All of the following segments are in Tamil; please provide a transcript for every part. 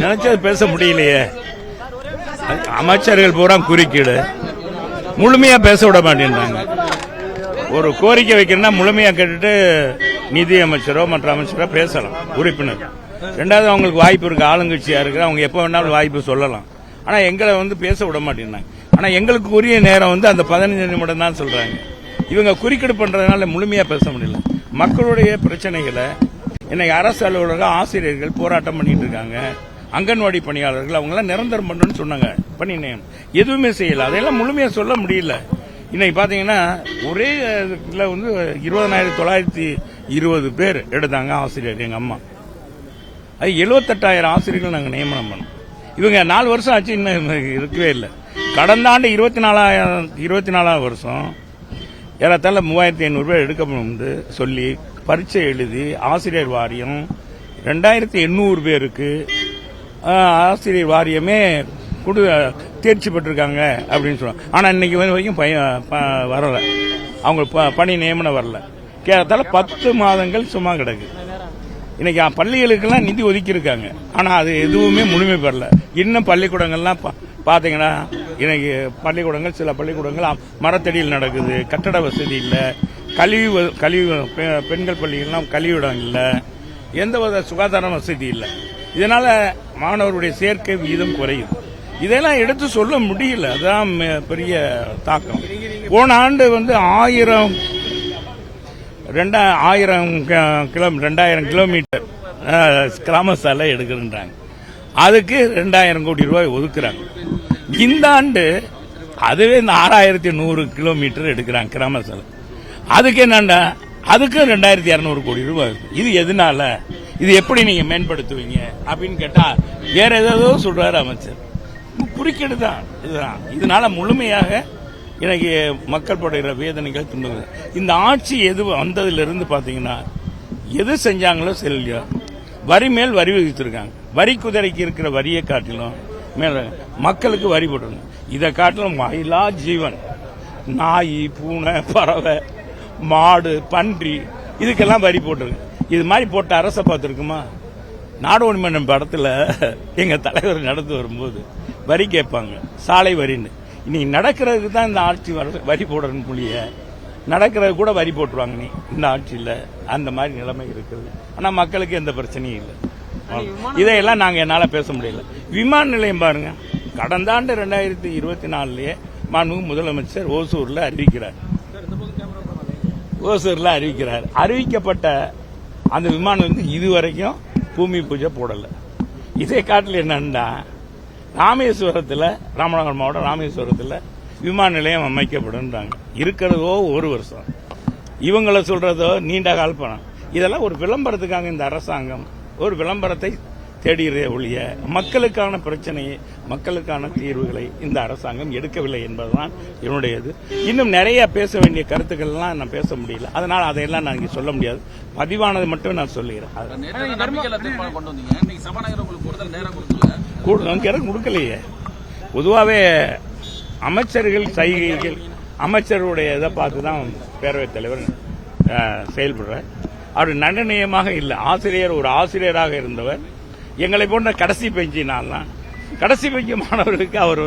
நினைச்சது பேச முடியலையே. அமைச்சர்கள் பூரா குறுக்கீடு, முழுமையா பேச விட மாட்டேன்றாங்க. ஒரு கோரிக்கை வைக்கிறேன்னா முழுமையா கேட்டுட்டு நிதி அமைச்சரோ மற்ற அமைச்சரோ பேசலாம் உறுப்பினர். ரெண்டாவது அவங்களுக்கு வாய்ப்பு இருக்கு, ஆளுங்கட்சியா இருக்கு, அவங்க எப்ப வேணாலும் வாய்ப்பு சொல்லலாம். ஆனா எங்களை பேச விட மாட்டேங்கிறாங்க. ஆனா எங்களுக்கு உரிய நேரம் அந்த 15 நிமிடம் தான் சொல்றாங்க. இவங்க குறுக்கீடு பண்றதுனால முழுமையா பேச முடியல. மக்களுடைய பிரச்சனைகளை இன்னைக்கு அரசு அலுவலர்கள், ஆசிரியர்கள் போராட்டம் பண்ணிட்டு இருக்காங்க. அங்கன்வாடி பணியாளர்கள் அவங்க எல்லாம் நிரந்தரம் பண்ணணும்னு சொன்னாங்க, பண்ணினேன், எதுவுமே செய்யல. அதையெல்லாம் முழுமையா சொல்ல முடியல. இன்னைக்கு பாத்தீங்கன்னா ஒரே 20,920 பேர் எடுத்தாங்க ஆசிரியர். எங்க அம்மா அது 78,000 ஆசிரியர்கள் நாங்கள் நியமனம் பண்ணோம். இவங்க 4 வருஷம் ஆச்சு, இன்னும் இருக்கவே இல்லை. கடந்த ஆண்டு 24 வருஷம் ஏறத்தாழ 3,500 பேர் எடுக்கணும்னு சொல்லி பரீட்சை எழுதி ஆசிரியர் வாரியம் 2,800 பேருக்கு ஆசிரியர் வாரியமே தேர்ச்சி பெற்றிருக்காங்க அப்படின்னு சொல்லுவாங்க. ஆனா இன்னைக்கு வரைக்கும் வரல, அவங்க பணி நியமனம் வரல. கேட்டால 10 மாதங்கள் சும்மா கிடக்கு. இன்னைக்கு பள்ளிகளுக்கெல்லாம் நிதி ஒதுக்கி இருக்காங்க, ஆனா அது எதுவுமே முழுமை பெறல. இன்னும் பள்ளிக்கூடங்கள்லாம் பாத்தீங்கன்னா இன்னைக்கு பள்ளிக்கூடங்கள், சில பள்ளிக்கூடங்கள் மரத்தடியில் நடக்குது, கட்டட வசதி இல்ல, கல்வி பெண்கள் பள்ளிகள்லாம் கழிவிடம் இல்ல, எந்தவித சுகாதார வசதி இல்ல. இதனால மாணவருடைய சேர்க்கை வீதம் குறையுது. இதெல்லாம் எடுத்து சொல்ல முடியல. அதுதான் பெரிய தாக்கம். போன ஆண்டு 2,000 கிலோமீட்டர் கிராம சாலை எடுக்கிறாங்க. அதுக்கு 2,000 கோடி ரூபாய் ஒதுக்குறாங்க. இந்த ஆண்டு அதுவே 6,100 கிலோமீட்டர் எடுக்கிறாங்க கிராம சாலை. அதுக்கு என்னண்டா, அதுக்கு 2,200 கோடி ரூபாய். இது எதனால, இது எப்படி நீங்க மேம்படுத்துவீங்க அப்படின்னு கேட்டா வேற ஏதோ சொல்றாரு அமைச்சர். குறுக்கீடு தான் இதுதான். இதனால முழுமையாக இன்னைக்கு மக்கள் படுகிற வேதனைகள் துன்புகள். இந்த ஆட்சி எது வந்ததிலிருந்து பாத்தீங்கன்னா எது செஞ்சாங்களோ செல்லியா வரி மேல் வரி விதித்திருக்காங்க. வரி குதிரைக்கு இருக்கிற வரியை காட்டிலும் மேல மக்களுக்கு வரி போட்டுருங்க. இதை காட்டிலும் மயிலா ஜீவன், நாய், பூனை, பறவை, மாடு, பன்றி, இதுக்கெல்லாம் வரி போட்டுருங்க. இது மாதிரி போட்ட அரசை பார்த்துருக்குமா? நாடோடி மன்னன் படத்துல எங்க தலைவர் நடந்து வரும்போது வரி கேட்பாங்க, சாலை வரின்னு. இன்னைக்கு நடக்கிறதுக்கு தான் இந்த ஆட்சி வரி போடணும் புள்ளிய, நடக்கிறது கூட வரி போட்டுருவாங்க. நீ இந்த ஆட்சியில் அந்த மாதிரி நிலைமை இருக்குது. ஆனா மக்களுக்கு எந்த பிரச்சனையும் இல்லை. இதையெல்லாம் நாங்க என்னால பேச முடியல. விமான நிலையம் பாருங்க, கடந்த ஆண்டு 2024 மாண்புமிகு முதலமைச்சர் ஓசூர்ல அறிவிக்கிறார். அறிவிக்கப்பட்ட அந்த விமானம் இதுவரைக்கும் பூமி பூஜை போடல. இதே காட்டில் என்னன்னா ராமேஸ்வரத்தில், ராமநாதபுரம் மாவட்டம் ராமேஸ்வரத்தில் விமான நிலையம் அமைக்கப்படும். இருக்கிறதோ 1 வருஷம், இவங்கள சொல்றதோ நீண்ட கால பணம். இதெல்லாம் ஒரு விளம்பரத்துக்காக இந்த அரசாங்கம் ஒரு விளம்பரத்தை தேடுகிறதே ஒழிய மக்களுக்கான பிரச்சனையை, மக்களுக்கான தீர்வுகளை இந்த அரசாங்கம் எடுக்கவில்லை என்பதுதான் என்னுடையது. இன்னும் நிறைய பேச வேண்டிய கருத்துக்கள்லாம் நான் பேச முடியல. அதனால அதையெல்லாம் நான் இங்கே சொல்ல முடியாது. பதிவானது மட்டும் நான் சொல்லுகிறேன். கொடுக்கலையே. பொதுவாகவே அமைச்சர்கள் சைகைகள், அமைச்சருடைய இதை பார்த்து தான் பேரவைத் தலைவர் செயல்படுறார். அவர் நன்னயமாக இல்லை. ஆசிரியர் ஒரு ஆசிரியராக இருந்தவர். எங்களை போன்ற கடைசி பெஞ்சு மாணவர்களுக்கு அவர்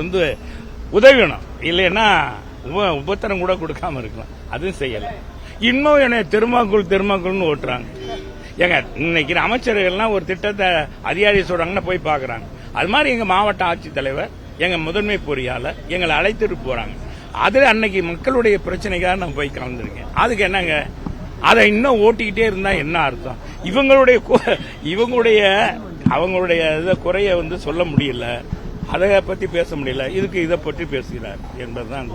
உதவியணும், இல்லைன்னா உபத்திரம் கூட கொடுக்காம இருக்கலாம். அதுவும் செய்யல. இன்னும் என்னை திருமாக்குள்னு ஓட்டுறாங்க. ஏங்க, இன்னைக்கு அமைச்சர்கள்லாம் ஒரு திட்டத்தை அதிகாரி சொல்றாங்கன்னா போய் பாக்குறாங்க. அது மாதிரி எங்க மாவட்ட ஆட்சித்தலைவர், எங்க முதன்மை பொறியாளர் எங்களை அழைத்துட்டு போறாங்க. அதுல அன்னைக்கு மக்களுடைய பிரச்சனைக்காக நான் போய் கலந்துருக்கேன். அதுக்கு என்னங்க, அதை இன்னும் ஓட்டிக்கிட்டே இருந்தா என்ன அர்த்தம்? அவங்களுடைய குறைய சொல்ல முடியல, அதை பத்தி பேச முடியல. இதுக்கு இதை பற்றி பேசுகிறார் என்பதுதான்.